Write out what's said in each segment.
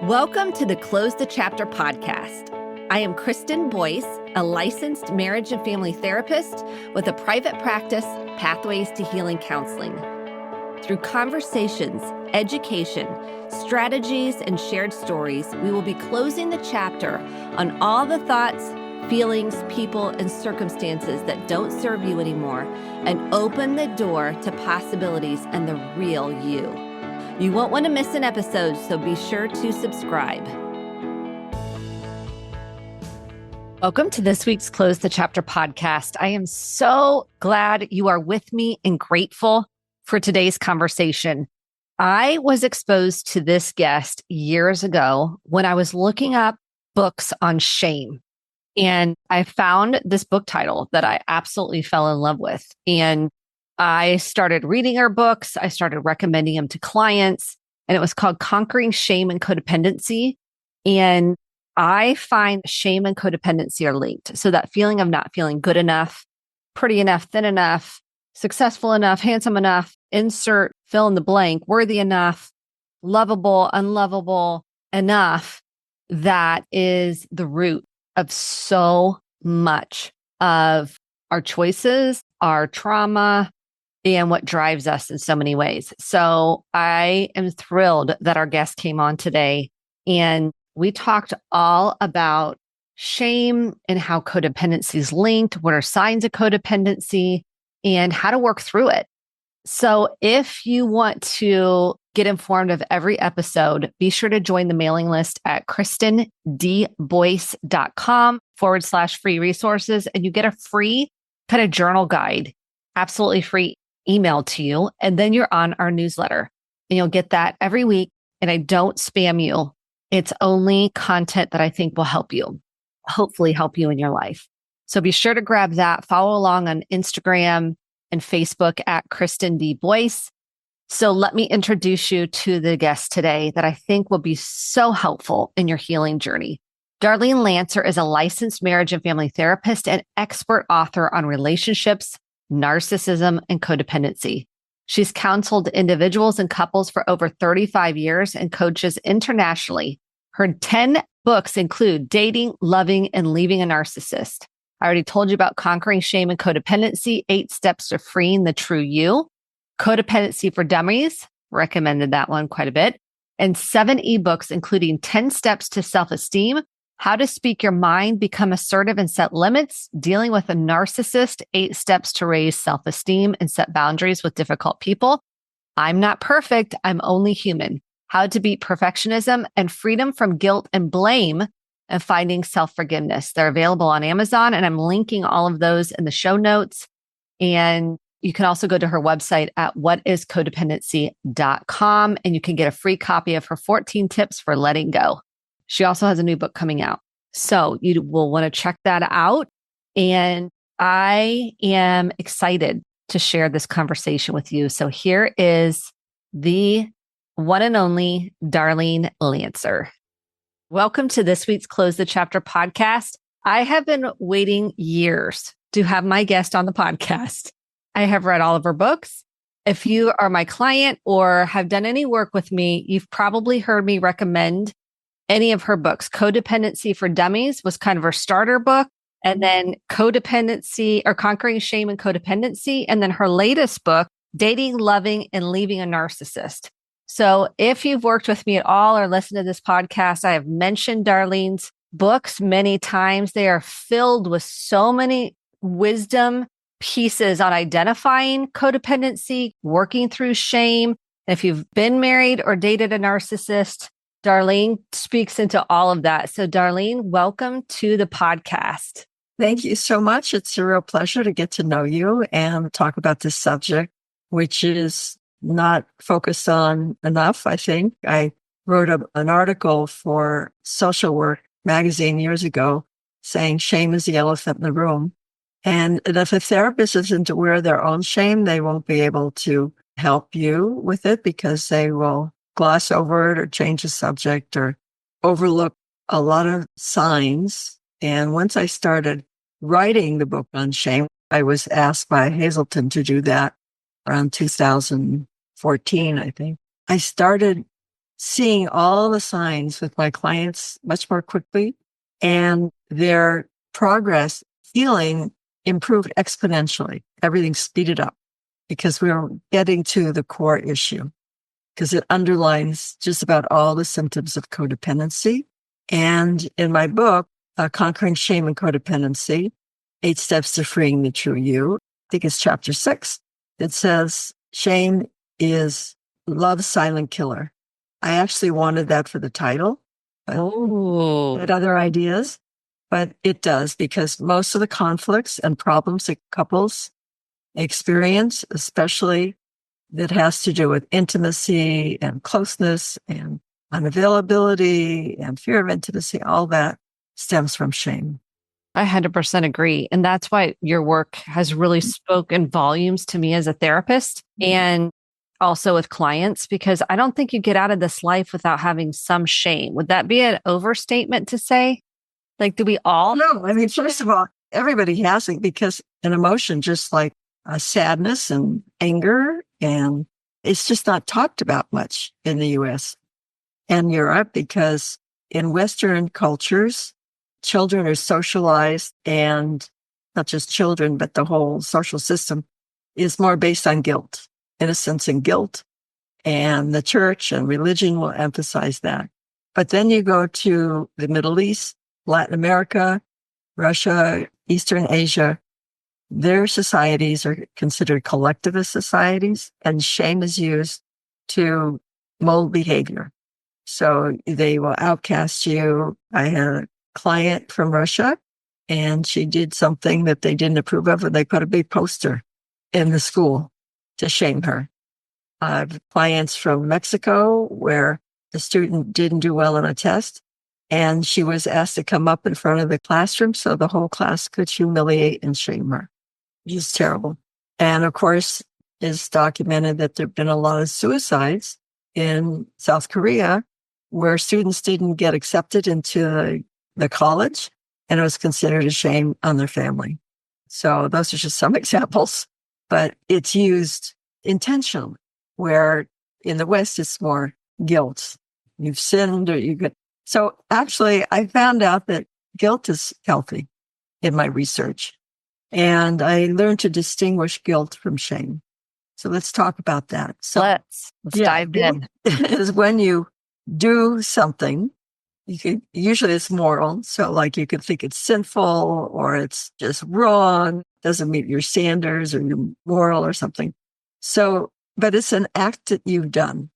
Welcome to the Close the Chapter podcast. I am Kristen Boyce, a licensed marriage and family therapist with a private practice, Pathways to Healing Counseling. Through conversations, education, strategies, and shared stories, we will be closing the chapter on all the thoughts, feelings, people, and circumstances that don't serve you anymore and open the door to possibilities and the real you. You won't want to miss an episode, so be sure to subscribe. Welcome to this week's Close the Chapter podcast. I am so glad you are with me and grateful for today's conversation. I was exposed to this guest years ago when I was looking up books on shame. And I found this book title that I absolutely fell in love with. And I started reading her books. I started recommending them to clients, and it was called Conquering Shame and Codependency. And I find shame and codependency are linked. So that feeling of not feeling good enough, pretty enough, thin enough, successful enough, handsome enough, insert, fill in the blank, worthy enough, lovable, unlovable enough, that is the root of so much of our choices, our trauma, and what drives us in so many ways. So I am thrilled that our guest came on today, and we talked all about shame and how codependency is linked, what are signs of codependency, and how to work through it. So if you want to get informed of every episode, be sure to join the mailing list at kristendboyce.com/free resources, and you get a free kind of journal guide, absolutely free, email to you. And then you're on our newsletter, and you'll get that every week. And I don't spam you. It's only content that I think will help you, hopefully help you in your life. So be sure to grab that. Follow along on Instagram and Facebook at Kristen D. Boyce. So let me introduce you to the guest today that I think will be so helpful in your healing journey. Darlene Lancer is a licensed marriage and family therapist and expert author on relationships, narcissism, and codependency. She's counseled individuals and couples for over 35 years and coaches internationally. Her 10 books include Dating, Loving, and Leaving a Narcissist. I already told you about Conquering Shame and Codependency, 8 Steps to Freeing the True You. Codependency for Dummies, recommended that one quite a bit. And 7 ebooks, including 10 Steps to Self-Esteem, How to Speak Your Mind, Become Assertive and Set Limits, Dealing with a Narcissist, 8 Steps to Raise Self-Esteem and Set Boundaries with Difficult People, I'm Not Perfect, I'm Only Human, How to Beat Perfectionism, and Freedom from Guilt and Blame, and Finding Self-Forgiveness. They're available on Amazon, and I'm linking all of those in the show notes. And you can also go to her website at whatiscodependency.com, and you can get a free copy of her 14 tips for letting go. She also has a new book coming out, so you will want to check that out. And I am excited to share this conversation with you. So here is the one and only Darlene Lancer. Welcome to this week's Close the Chapter podcast. I have been waiting years to have my guest on the podcast. I have read all of her books. If you are my client or have done any work with me, you've probably heard me recommend any of her books. Codependency for Dummies was kind of her starter book. And then Codependency or Conquering Shame and Codependency. And then her latest book, Dating, Loving, and Leaving a Narcissist. So if you've worked with me at all or listened to this podcast, I have mentioned Darlene's books many times. They are filled with so many wisdom pieces on identifying codependency, working through shame. If you've been married or dated a narcissist, Darlene speaks into all of that. So Darlene, welcome to the podcast. Thank you so much. It's a real pleasure to get to know you and talk about this subject, which is not focused on enough, I think. I wrote an article for Social Work magazine years ago saying shame is the elephant in the room. And if a therapist isn't aware of their own shame, they won't be able to help you with it because they will gloss over it or change the subject or overlook a lot of signs. And once I started writing the book on shame, I was asked by Hazelton to do that around 2014, I think. I started seeing all the signs with my clients much more quickly and their progress feeling improved exponentially. Everything speeded up because we were getting to the core issue because it underlines just about all the symptoms of codependency. And in my book, Conquering Shame and Codependency, 8 Steps to Freeing the True You, I think it's chapter 6, it says, shame is love's silent killer. I actually wanted that for the title, but had other ideas, but it does because most of the conflicts and problems that couples experience, especially that has to do with intimacy and closeness and unavailability and fear of intimacy, all that stems from shame. I 100% agree. And that's why your work has really spoken volumes to me as a therapist and also with clients, because I don't think you get out of this life without having some shame. Would that be an overstatement to say? Like, do we all? No, I mean, first of all, everybody has it because an emotion just like sadness and anger, and it's just not talked about much in the US and Europe because in Western cultures, children are socialized, and not just children, but the whole social system is more based on guilt, innocence and guilt. And the church and religion will emphasize that. But then you go to the Middle East, Latin America, Russia, Eastern Asia, their societies are considered collectivist societies, and shame is used to mold behavior. So they will outcast you. I had a client from Russia, and she did something that they didn't approve of, and they put a big poster in the school to shame her. I have clients from Mexico where the student didn't do well on a test, and she was asked to come up in front of the classroom so the whole class could humiliate and shame her. It was terrible. And of course, it's documented that there have been a lot of suicides in South Korea where students didn't get accepted into the college, and it was considered a shame on their family. So those are just some examples, but it's used intentionally, where in the West, it's more guilt. You've sinned or you get. So actually, I found out that guilt is healthy in my research, and I learned to distinguish guilt from shame. So let's talk about that. So Let's dive in. Is when you do something, usually it's moral. So like you could think it's sinful or it's just wrong, doesn't meet your standards or your moral or something. So, but it's an act that you've done.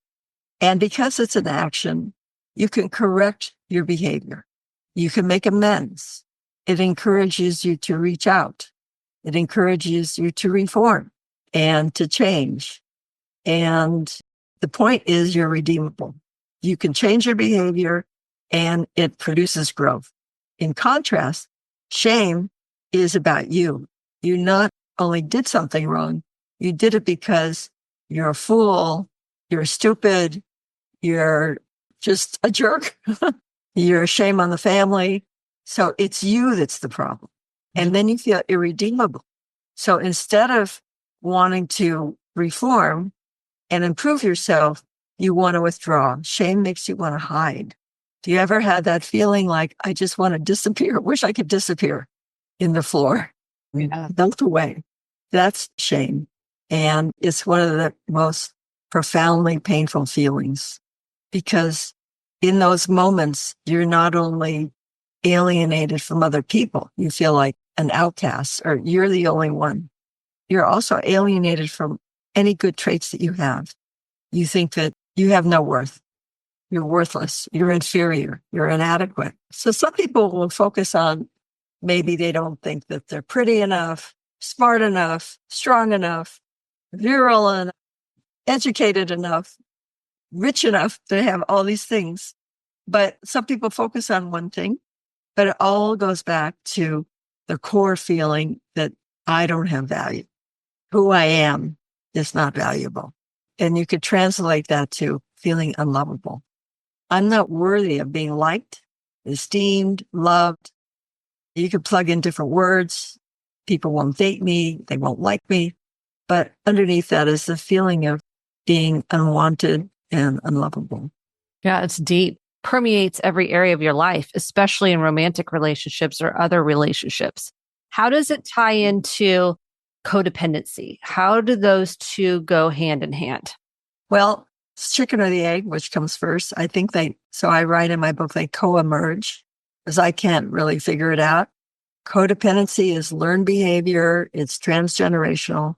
And because it's an action, you can correct your behavior. You can make amends. It encourages you to reach out. It encourages you to reform and to change. And the point is you're redeemable. You can change your behavior and it produces growth. In contrast, shame is about you. You not only did something wrong, you did it because you're a fool, you're stupid, you're just a jerk, you're a shame on the family. So it's you that's the problem. And then you feel irredeemable. So instead of wanting to reform and improve yourself, you want to withdraw. Shame makes you want to hide. Do you ever have that feeling like, I just want to disappear? Wish I could disappear in the floor. Melt away. That's shame. And it's one of the most profoundly painful feelings because in those moments, you're not only alienated from other people, you feel like an outcast or you're the only one. You're also alienated from any good traits that you have. You think that you have no worth. You're worthless. You're inferior. You're inadequate. So some people will focus on maybe they don't think that they're pretty enough, smart enough, strong enough, virile enough, educated enough, rich enough to have all these things. But some people focus on one thing, but it all goes back to the core feeling that I don't have value. Who I am is not valuable. And you could translate that to feeling unlovable. I'm not worthy of being liked, esteemed, loved. You could plug in different words. People won't date me. They won't like me. But underneath that is the feeling of being unwanted and unlovable. Yeah, it's deep, permeates every area of your life, especially in romantic relationships or other relationships. How does it tie into codependency? How do those two go hand in hand? Well, it's chicken or the egg, which comes first. I think so I write in my book, they co-emerge because I can't really figure it out. Codependency is learned behavior. It's transgenerational.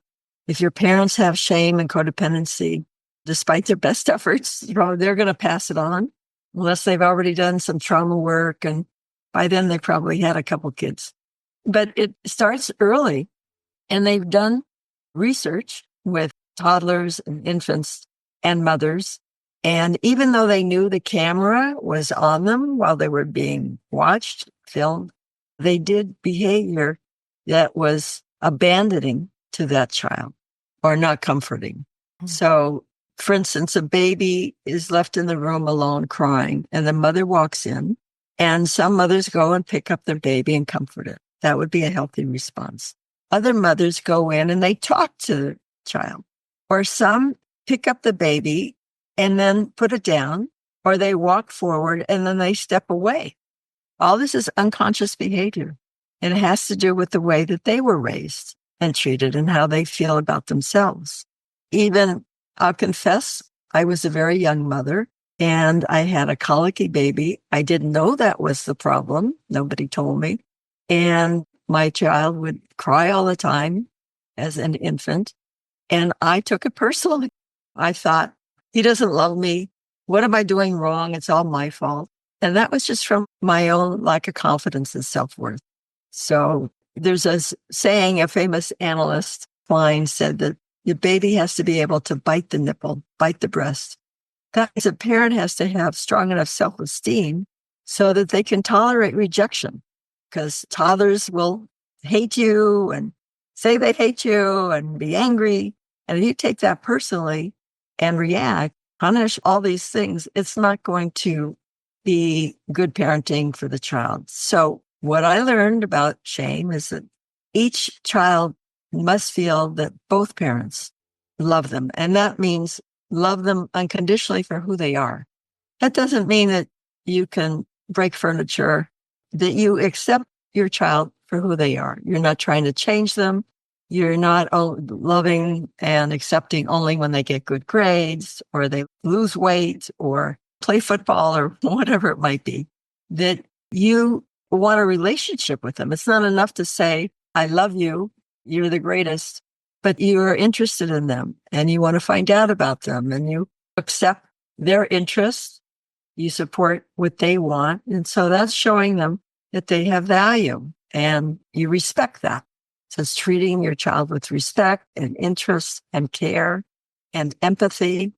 If your parents have shame and codependency, despite their best efforts, they're going to pass it on unless they've already done some trauma work. And by then they probably had a couple kids, but it starts early, and they've done research with toddlers and infants and mothers. And even though they knew the camera was on them while they were being watched, filmed, they did behavior that was abandoning to that child or not comforting. So, for instance, a baby is left in the room alone crying, and the mother walks in, and some mothers go and pick up their baby and comfort it. That would be a healthy response. Other mothers go in and they talk to the child, or some pick up the baby and then put it down, or they walk forward and then they step away. All this is unconscious behavior. And it has to do with the way that they were raised and treated and how they feel about themselves. Even, I'll confess, I was a very young mother and I had a colicky baby. I didn't know that was the problem. Nobody told me. And my child would cry all the time as an infant. And I took it personally. I thought, he doesn't love me. What am I doing wrong? It's all my fault. And that was just from my own lack of confidence and self-worth. So there's a saying, a famous analyst, Klein, said that your baby has to be able to bite the nipple, bite the breast. That means a parent has to have strong enough self-esteem so that they can tolerate rejection, because toddlers will hate you and say they hate you and be angry. And if you take that personally and react, punish all these things, it's not going to be good parenting for the child. So what I learned about shame is that each child must feel that both parents love them. And that means love them unconditionally for who they are. That doesn't mean that you can break furniture, that you accept your child for who they are. You're not trying to change them. You're not loving and accepting only when they get good grades or they lose weight or play football or whatever it might be. That you want a relationship with them. It's not enough to say, I love you, you're the greatest, but you're interested in them and you want to find out about them and you accept their interests. You support what they want. And so that's showing them that they have value and you respect that. So it's treating your child with respect and interest and care and empathy.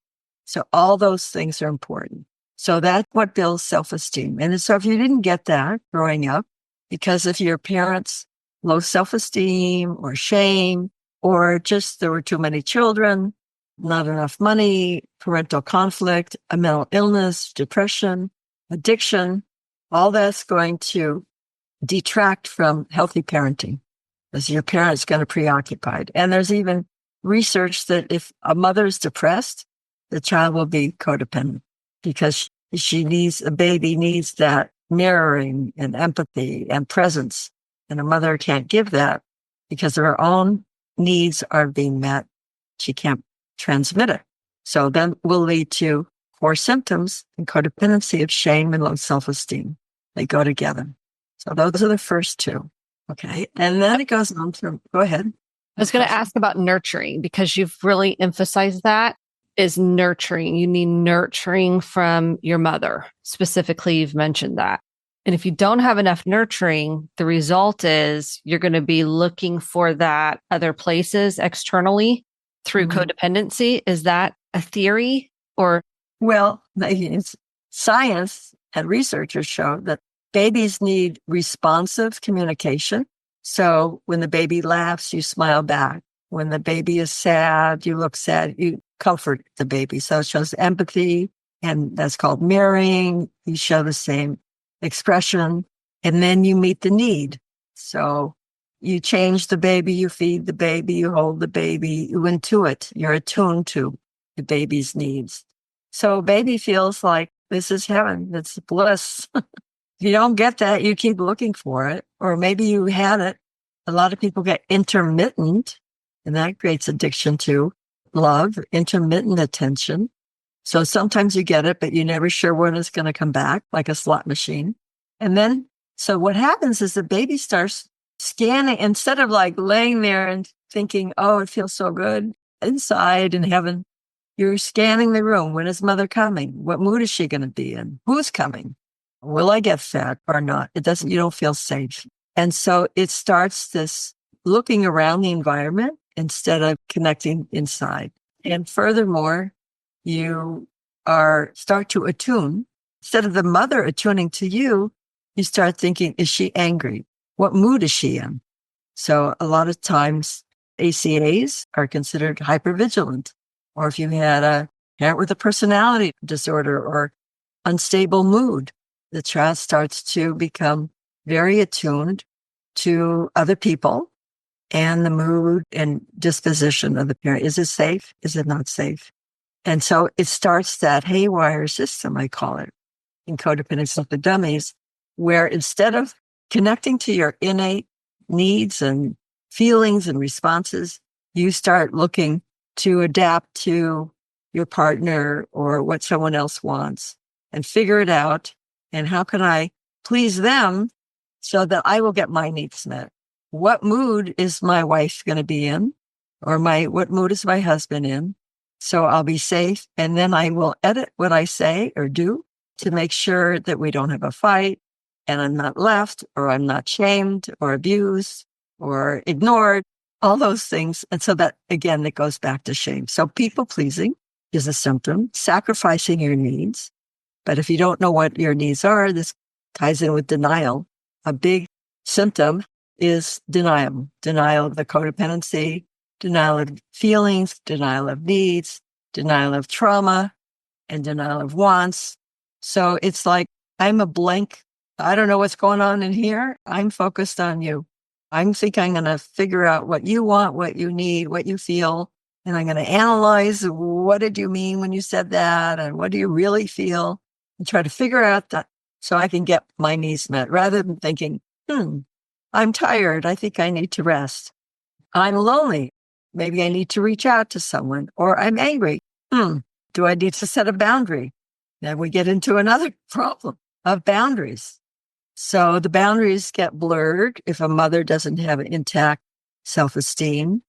So all those things are important. So that's what builds self-esteem. And so if you didn't get that growing up because of your parents' low self-esteem or shame, or just there were too many children, not enough money, parental conflict, a mental illness, depression, addiction, all that's going to detract from healthy parenting because your parent's going to be preoccupied. And there's even research that if a mother is depressed, the child will be codependent because a baby needs that mirroring and empathy and presence. And a mother can't give that because her own needs are being met. She can't transmit it. So then will lead to core symptoms and codependency of shame and low self-esteem. They go together. So those are the first two. Okay. And then it goes on to, go ahead. I was going to ask about nurturing because you've really emphasized that is nurturing. You need nurturing from your mother. Specifically, you've mentioned that. And if you don't have enough nurturing, the result is you're going to be looking for that other places externally through codependency. Is that a theory or? Well, it's science and researchers show that babies need responsive communication. So when the baby laughs, you smile back. When the baby is sad, you look sad, you comfort the baby. So it shows empathy, and that's called mirroring. You show the same expression, and then you meet the need. So you change the baby, you feed the baby, you hold the baby, you intuit, you're attuned to the baby's needs. So baby feels like This is heaven. It's bliss. If you don't get that, you keep looking for it. Or maybe you had it. A lot of people get intermittent, and that creates addiction to love, intermittent attention. So sometimes you get it, but you're never sure when it's going to come back, like a slot machine. And then, so what happens is the baby starts scanning, instead of like laying there and thinking, oh, it feels so good inside in heaven. You're scanning the room. When is mother coming? What mood is she going to be in? Who's coming? Will I get fed or not? You don't feel safe. And so it starts this looking around the environment instead of connecting inside. And furthermore, you start to attune. Instead of the mother attuning to you, you start thinking, is she angry? What mood is she in? So a lot of times ACAs are considered hypervigilant. Or if you had a parent with a personality disorder or unstable mood, the child starts to become very attuned to other people and the mood and disposition of the parent. Is it safe? Is it not safe? And so it starts that haywire system, I call it, in Codependency for Dummies, where instead of connecting to your innate needs and feelings and responses, you start looking to adapt to your partner or what someone else wants and figure it out. And how can I please them so that I will get my needs met? What mood is my wife going to be in? Or what mood is my husband in? So I'll be safe. And then I will edit what I say or do to make sure that we don't have a fight and I'm not left or I'm not shamed or abused or ignored, all those things. And so that, again, it goes back to shame. So people pleasing is a symptom, sacrificing your needs. But if you don't know what your needs are, this ties in with denial. A big symptom is denial of the codependency, denial of feelings, denial of needs, denial of trauma, and denial of wants. So it's like, I'm a blank. I don't know what's going on in here. I'm focused on you. I'm going to figure out what you want, what you need, what you feel. And I'm going to analyze what did you mean when you said that? And what do you really feel? And try to figure out that so I can get my needs met rather than thinking, I'm tired. I think I need to rest. I'm lonely. Maybe I need to reach out to someone, or I'm angry. Do I need to set a boundary? Then we get into another problem of boundaries. So the boundaries get blurred if a mother doesn't have an intact self-esteem.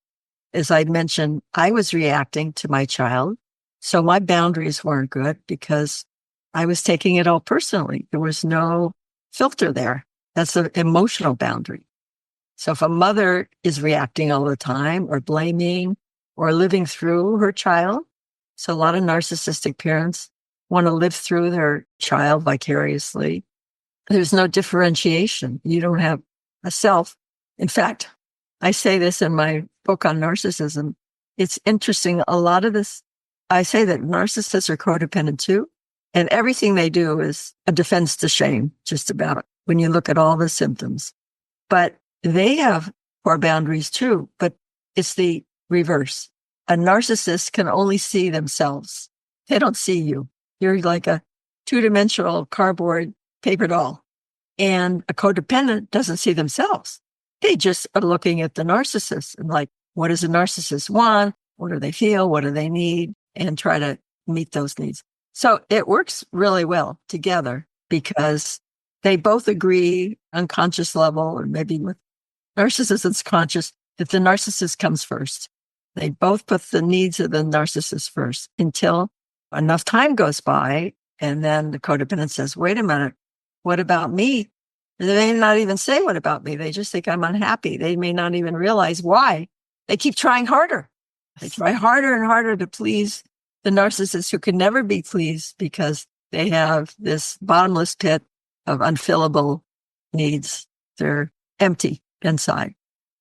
As I mentioned, I was reacting to my child. So my boundaries weren't good because I was taking it all personally. There was no filter there. That's an emotional boundary. So if a mother is reacting all the time or blaming or living through her child, so a lot of narcissistic parents want to live through their child vicariously. There's no differentiation. You don't have a self. In fact, I say this in my book on narcissism. It's interesting. A lot of this, I say that narcissists are codependent too. And everything they do is a defense to shame, just about, when you look at all the symptoms. But they have core boundaries too, but it's the reverse. A narcissist can only see themselves. They don't see you. You're like a two-dimensional cardboard paper doll. And a codependent doesn't see themselves. They just are looking at the narcissist and like, what does a narcissist want? What do they feel? What do they need? And try to meet those needs. So it works really well together because they both agree unconscious level, or maybe with narcissists it's conscious, that the narcissist comes first. They both put the needs of the narcissist first until enough time goes by. And then the codependent says, wait a minute, what about me? They may not even say, what about me? They just think I'm unhappy. They may not even realize why. They keep trying harder. They try harder and harder to please the narcissist who can never be pleased because they have this bottomless pit of unfillable needs. They're empty inside.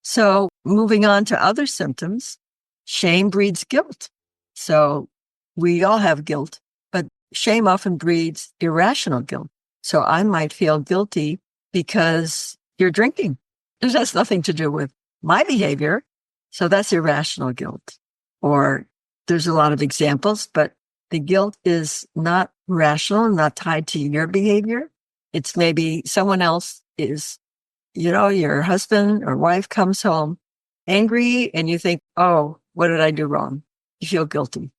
So moving on to other symptoms, shame breeds guilt. So we all have guilt, but shame often breeds irrational guilt. So I might feel guilty because you're drinking. This has nothing to do with my behavior. So that's irrational guilt. Or there's a lot of examples, but the guilt is not rational and not tied to your behavior. It's maybe someone else is, your husband or wife comes home angry and you think, oh, what did I do wrong? You feel guilty.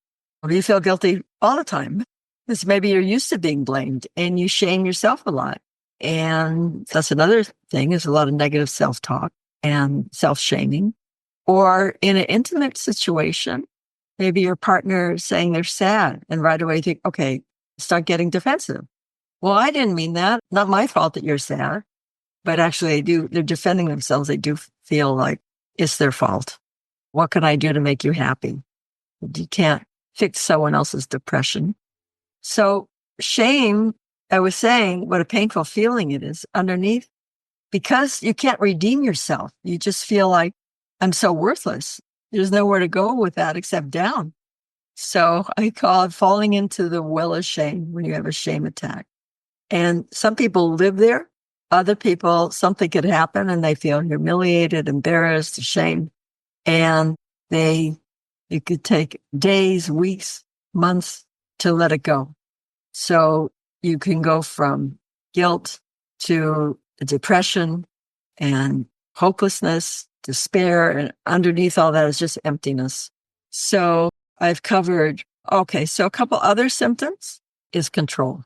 Or you feel guilty all the time because maybe you're used to being blamed and you shame yourself a lot. And that's another thing, is a lot of negative self-talk and self-shaming. Or in an intimate situation, maybe your partner is saying they're sad and right away you think, okay, start getting defensive. Well, I didn't mean that. Not my fault that you're sad. But actually they're defending themselves. They do feel like it's their fault. What can I do to make you happy? You can't fix someone else's depression. So shame, I was saying what a painful feeling it is underneath, because you can't redeem yourself. You just feel like I'm so worthless. There's nowhere to go with that except down. So I call it falling into the well of shame when you have a shame attack. And some people live there. Other people, something could happen and they feel humiliated, embarrassed, ashamed. And it could take days, weeks, months to let it go. So you can go from guilt to depression and hopelessness, despair, and underneath all that is just emptiness. So I've covered, so a couple other symptoms is control.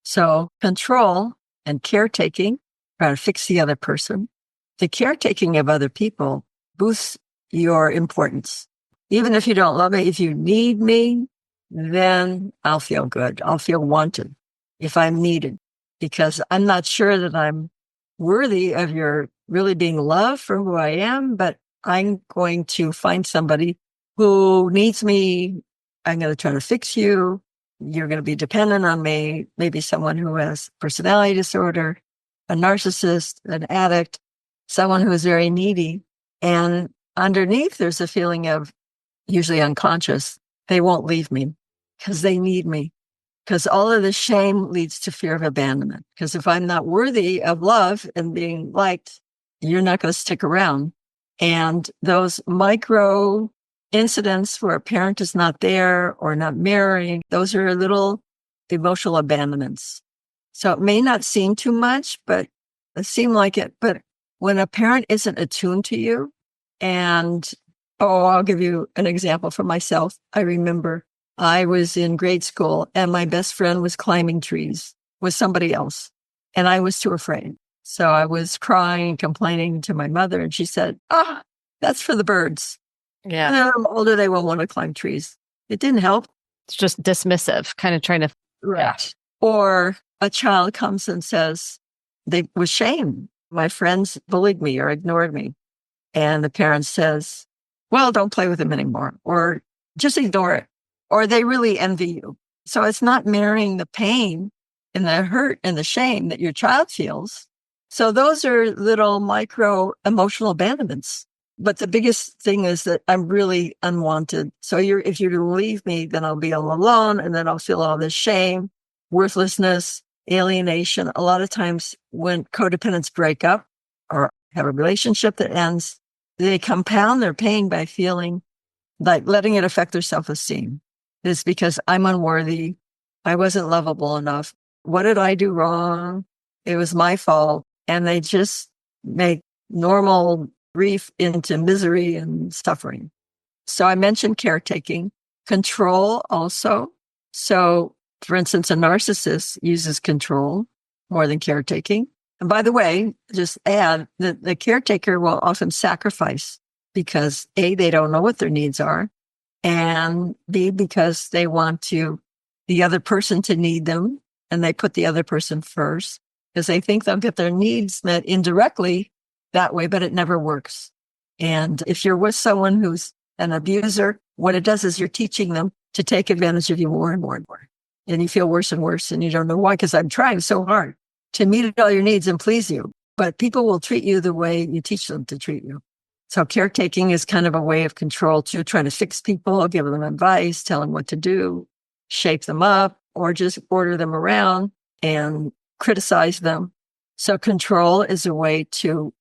So control and caretaking, try to fix the other person. The caretaking of other people boosts your importance. Even if you don't love me, if you need me, then I'll feel good. I'll feel wanted if I'm needed, because I'm not sure that I'm worthy of your really being loved for who I am, but I'm going to find somebody who needs me. I'm going to try to fix you. You're going to be dependent on me. Maybe someone who has personality disorder, a narcissist, an addict, someone who is very needy. And underneath, there's a feeling of, usually unconscious, they won't leave me because they need me. Because all of this shame leads to fear of abandonment. Because if I'm not worthy of love and being liked, you're not going to stick around. And those micro incidents where a parent is not there or not mirroring, those are little emotional abandonments. So it may not seem too much, but it seem like it. But when a parent isn't attuned to you, and I'll give you an example for myself. I remember I was in grade school and my best friend was climbing trees with somebody else. And I was too afraid. So I was crying, complaining to my mother. And she said, that's for the birds. Yeah. And when I'm older, they won't want to climb trees. It didn't help. It's just dismissive, kind of trying to. Right. Or a child comes and says, they with shame, my friends bullied me or ignored me. And the parent says, well, don't play with him anymore, or just ignore it. Or they really envy you. So it's not mirroring the pain and the hurt and the shame that your child feels. So those are little micro emotional abandonments. But the biggest thing is that I'm really unwanted. So if you're to leave me, then I'll be all alone, and then I'll feel all this shame, worthlessness, alienation. A lot of times when codependents break up or have a relationship that ends, they compound their pain by feeling like letting it affect their self-esteem. It's because I'm unworthy. I wasn't lovable enough. What did I do wrong? It was my fault. And they just make normal grief into misery and suffering. So I mentioned caretaking, control also. So for instance, a narcissist uses control more than caretaking. And by the way, just add that the caretaker will often sacrifice because A, they don't know what their needs are, and B, because they want the other person to need them, and they put the other person first because they think they'll get their needs met indirectly that way, but it never works. And if you're with someone who's an abuser, what it does is you're teaching them to take advantage of you more and more and more. And you feel worse and worse, and you don't know why, because I'm trying so hard to meet all your needs and please you. But people will treat you the way you teach them to treat you. So caretaking is kind of a way of control too, trying to fix people, give them advice, tell them what to do, shape them up, or just order them around and criticize them. So control is a way to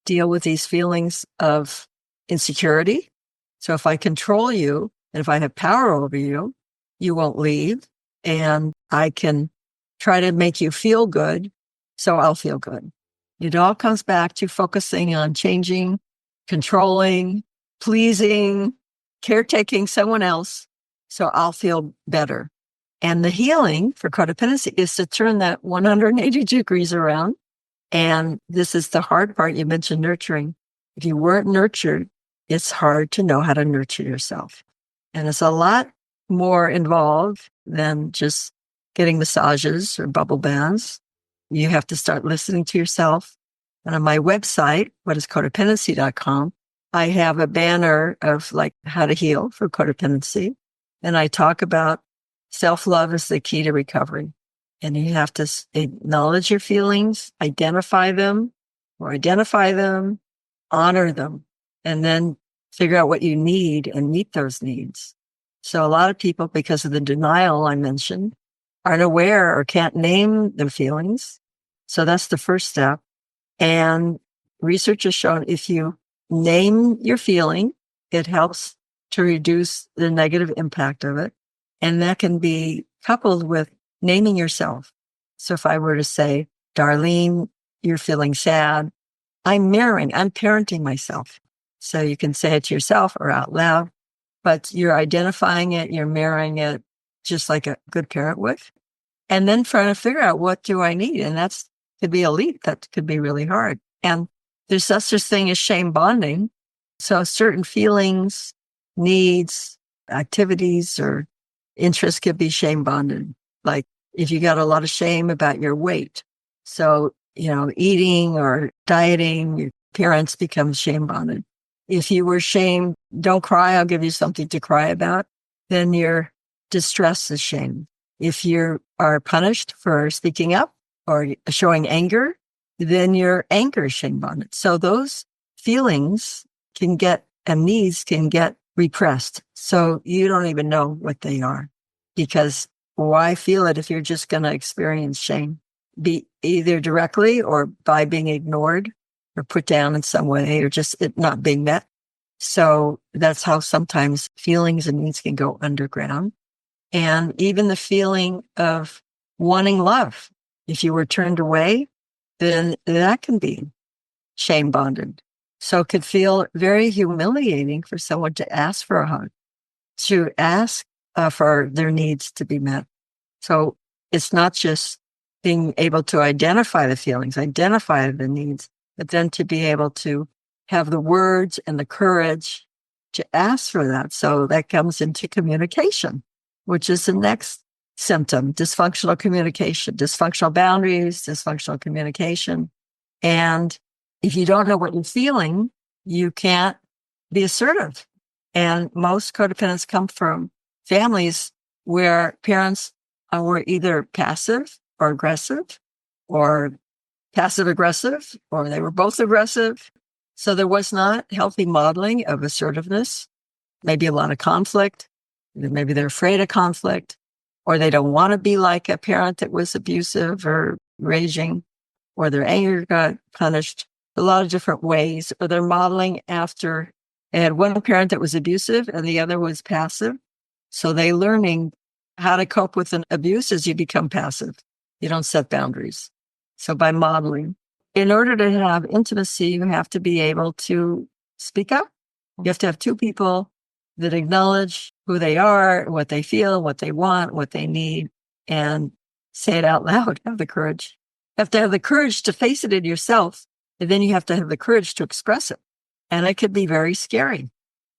deal with these feelings of insecurity. So if I control you and if I have power over you, you won't leave. And I can try to make you feel good, so I'll feel good. It all comes back to focusing on changing, controlling, pleasing, caretaking someone else, so I'll feel better. And the healing for codependency is to turn that 180 degrees around. And this is the hard part. You mentioned nurturing. If you weren't nurtured, it's hard to know how to nurture yourself. And it's a lot more involved than just getting massages or bubble baths. You have to start listening to yourself. And on my website, whatiscodependency.com, I have a banner of like how to heal for codependency. And I talk about self-love is the key to recovery. And you have to acknowledge your feelings, identify them, honor them, and then figure out what you need and meet those needs. So a lot of people, because of the denial I mentioned, aren't aware or can't name their feelings. So that's the first step. And research has shown if you name your feeling, it helps to reduce the negative impact of it. And that can be coupled with naming yourself. So if I were to say, Darlene, you're feeling sad, I'm parenting myself. So you can say it to yourself or out loud, but you're identifying it, you're mirroring it just like a good parent would. And then trying to figure out what do I need? And that's could be a leap. That could be really hard. And there's such a thing as shame bonding. So certain feelings, needs, activities, or interests could be shame bonded. Like if you got a lot of shame about your weight. So, eating or dieting, your appearance becomes shame bonded. If you were shamed, don't cry, I'll give you something to cry about, then your distress is shame. If you are punished for speaking up or showing anger, then your anger is shame bonded. So those feelings and needs can get repressed. So you don't even know what they are, because why feel it if you're just going to experience shame? Be either directly or by being ignored or put down in some way or just it not being met. So that's how sometimes feelings and needs can go underground. And even the feeling of wanting love. If you were turned away, then that can be shame bonded. So it could feel very humiliating for someone to ask for a hug, to ask for their needs to be met. So it's not just being able to identify the feelings, identify the needs, but then to be able to have the words and the courage to ask for that. So that comes into communication, which is the next symptom, dysfunctional communication, dysfunctional boundaries, dysfunctional communication. And if you don't know what you're feeling, you can't be assertive. And most codependents come from families where parents were either passive or aggressive, or passive aggressive, or they were both aggressive. So there was not healthy modeling of assertiveness, maybe a lot of conflict. Maybe they're afraid of conflict, or they don't want to be like a parent that was abusive or raging, or their anger got punished a lot of different ways, or they're modeling after. They had one parent that was abusive and the other was passive. So they learning how to cope with an abuse as you become passive. You don't set boundaries. So by modeling, in order to have intimacy, you have to be able to speak up. You have to have two people that acknowledge who they are, what they feel, what they want, what they need, and say it out loud. Have the courage. You have to have the courage to face it in yourself, and then you have to have the courage to express it. And it could be very scary.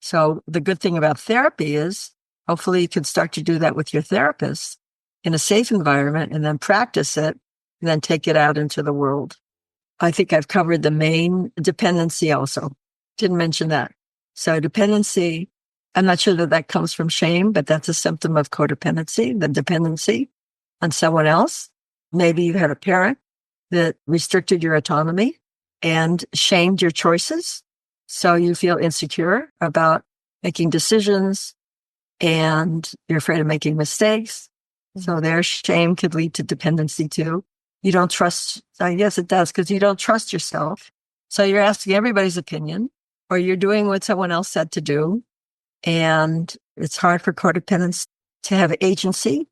So the good thing about therapy is hopefully you can start to do that with your therapist in a safe environment and then practice it and then take it out into the world. I think I've covered the main dependency also. Didn't mention that. So dependency, I'm not sure that comes from shame, but that's a symptom of codependency, the dependency on someone else. Maybe you had a parent that restricted your autonomy and shamed your choices. So you feel insecure about making decisions and you're afraid of making mistakes. So their shame could lead to dependency too. You don't trust, I guess it does, because you don't trust yourself. So you're asking everybody's opinion, or you're doing what someone else said to do. And it's hard for codependents to have agency,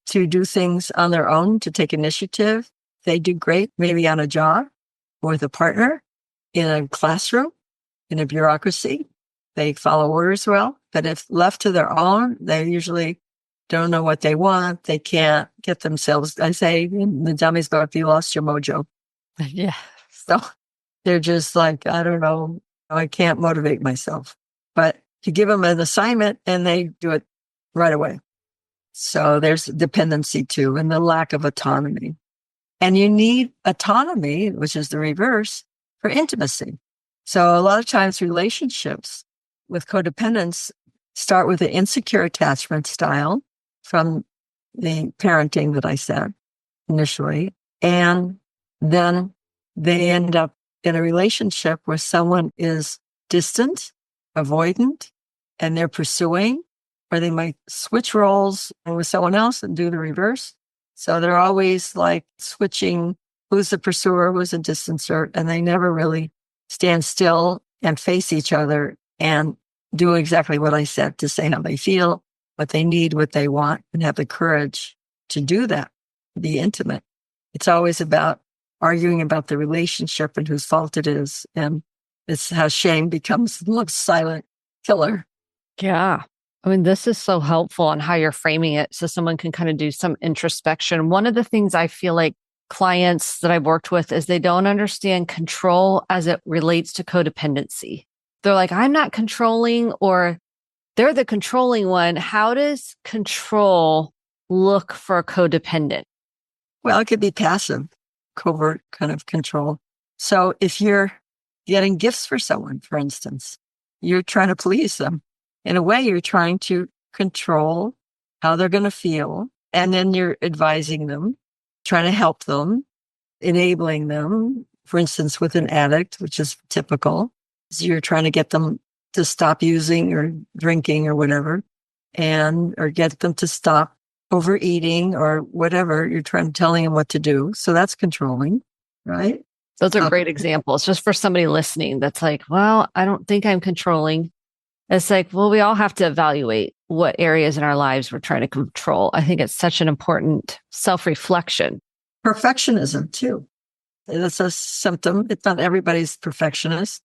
to do things on their own, to take initiative. They do great, maybe on a job with a partner, in a classroom, in a bureaucracy. They follow orders well, but if left to their own, they usually don't know what they want. They can't get themselves, I say in the dummies book, you lost your mojo. Yeah. So they're just like, I don't know, I can't motivate myself. But you give them an assignment and they do it right away. So there's dependency too, and the lack of autonomy. And you need autonomy, which is the reverse, for intimacy. So a lot of times relationships with codependence start with an insecure attachment style from the parenting that I said initially. And then they end up in a relationship where someone is distant, avoidant, and they're pursuing, or they might switch roles with someone else and do the reverse. So they're always like switching who's the pursuer, who's the distancer, and they never really stand still and face each other and do exactly what I said, to say how they feel, what they need, what they want, and have the courage to do that, be intimate. It's always about arguing about the relationship and whose fault it is. And it's how shame becomes the most silent killer. Yeah. I mean, this is so helpful on how you're framing it so someone can kind of do some introspection. One of the things I feel like clients that I've worked with is they don't understand control as it relates to codependency. They're like, I'm not controlling, or they're the controlling one. How does control look for a codependent? Well, it could be passive, covert kind of control. So if you're getting gifts for someone, for instance, you're trying to please them. In a way, you're trying to control how they're going to feel. And then you're advising them, trying to help them, enabling them. For instance, with an addict, which is typical, so you're trying to get them to stop using or drinking or whatever, or get them to stop overeating or whatever. You're telling them what to do. So that's controlling, right? Those are great examples just for somebody listening that's like, well, I don't think I'm controlling. It's like, well, we all have to evaluate what areas in our lives we're trying to control. I think it's such an important self-reflection. Perfectionism too. That's a symptom. It's not everybody's perfectionist,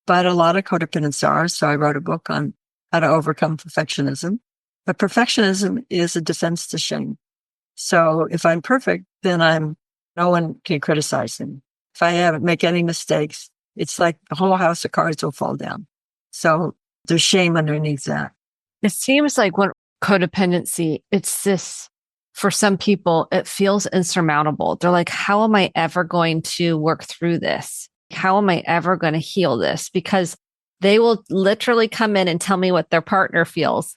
but a lot of codependents are. So I wrote a book on how to overcome perfectionism. But perfectionism is a defense to shame. So if I'm perfect, then no one can criticize me. If I make any mistakes, it's like the whole house of cards will fall down. So there's shame underneath that. It seems like when codependency, it's this, for some people, it feels insurmountable. They're like, how am I ever going to work through this? How am I ever going to heal this? Because they will literally come in and tell me what their partner feels.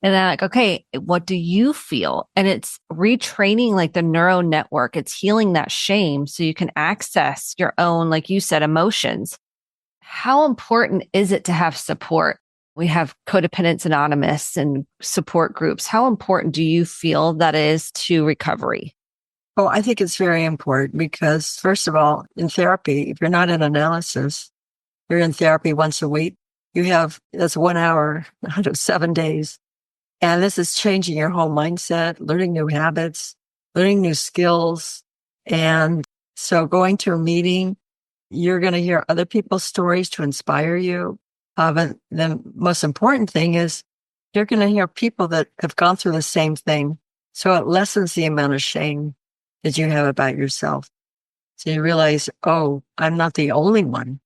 And I'm like, okay, what do you feel? And it's retraining like the neural network. It's healing that shame so you can access your own, like you said, emotions. How important is it to have support? We have Codependence Anonymous and support groups. How important do you feel that is to recovery? Oh, I think it's very important because, first of all, in therapy, if you're not in analysis, you're in therapy once a week. That's 1 hour out of 7 days. And this is changing your whole mindset, learning new habits, learning new skills. And so going to a meeting, you're going to hear other people's stories to inspire you. But the most important thing is you're going to hear people that have gone through the same thing. So it lessens the amount of shame that you have about yourself. So you realize, oh, I'm not the only one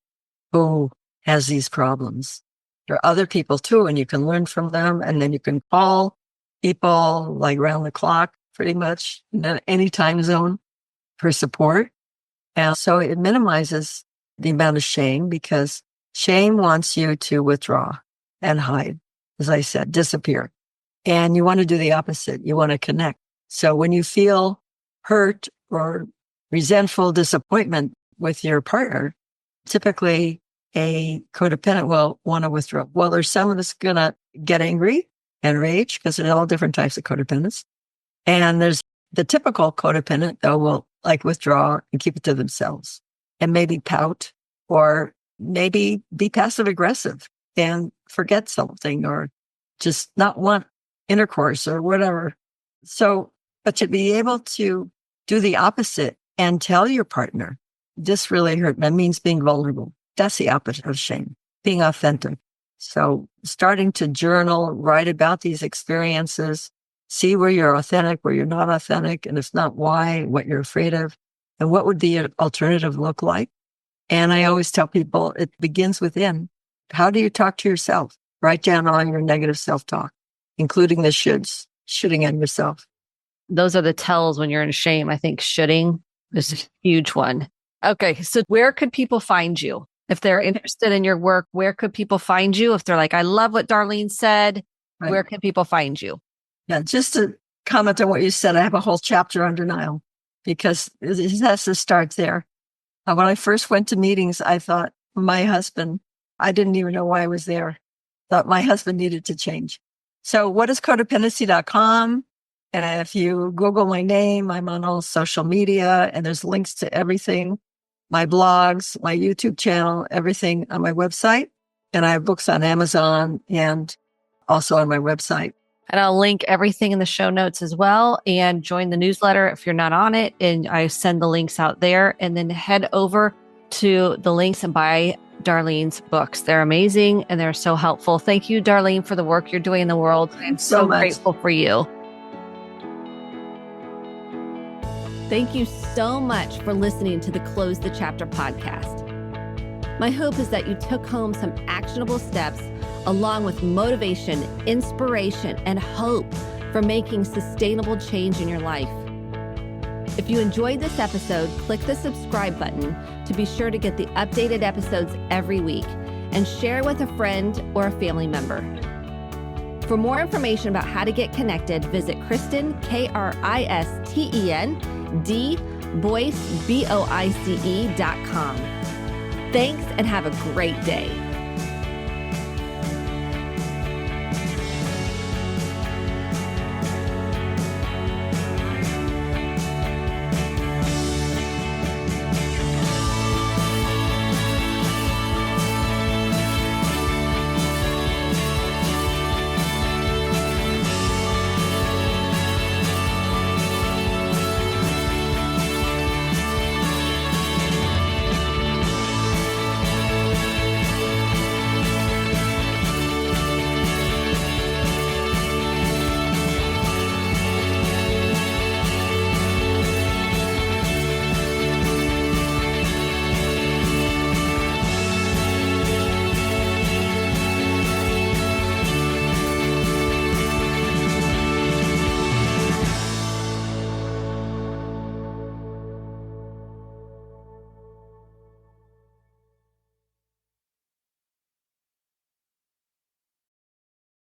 who has these problems. There are other people too, and you can learn from them. And then you can call people like around the clock, pretty much in any time zone for support. And so it minimizes the amount of shame because shame wants you to withdraw and hide, as I said, disappear. And you want to do the opposite. You want to connect. So when you feel hurt or resentful disappointment with your partner, typically a codependent will want to withdraw. Well, there's someone that's going to get angry and rage because there's all different types of codependence. And there's the typical codependent, though, will like withdraw and keep it to themselves and maybe pout or maybe be passive aggressive and forget something or just not want intercourse or whatever. So But to be able to do the opposite and tell your partner, this really hurt, that means being vulnerable. That's the opposite of shame, being authentic. So starting to journal, write about these experiences, see where you're authentic, where you're not authentic, and if not, why, what you're afraid of, and what would the alternative look like. And I always tell people it begins within. How do you talk to yourself? Write down all your negative self-talk, including the shooting at yourself. Those are the tells when you're in shame. I think shoulding is a huge one. Okay. So where could people find you? If they're interested in your work, where could people find you? If they're like, I love what Darlene said, right. Where can people find you? Yeah. Just to comment on what you said, I have a whole chapter on denial because it has to start there. When I first went to meetings, I thought my husband, I didn't even know why I was there. Thought my husband needed to change. So what is codependency.com? And if you Google my name, I'm on all social media and there's links to everything, my blogs, my YouTube channel, everything on my website. And I have books on Amazon and also on my website. And I'll link everything in the show notes as well. And join the newsletter if you're not on it. And I send the links out there. And then head over to the links and buy Darlene's books. They're amazing and they're so helpful. Thank you, Darlene, for the work you're doing in the world. I'm so grateful for you. Thank you so much for listening to the Close the Chapter podcast. My hope is that you took home some actionable steps along with motivation, inspiration, and hope for making sustainable change in your life. If you enjoyed this episode, click the subscribe button to be sure to get the updated episodes every week and share with a friend or a family member. For more information about how to get connected, visit Kristen, KRISTEN, Boyce, BOICE.com. Thanks and have a great day.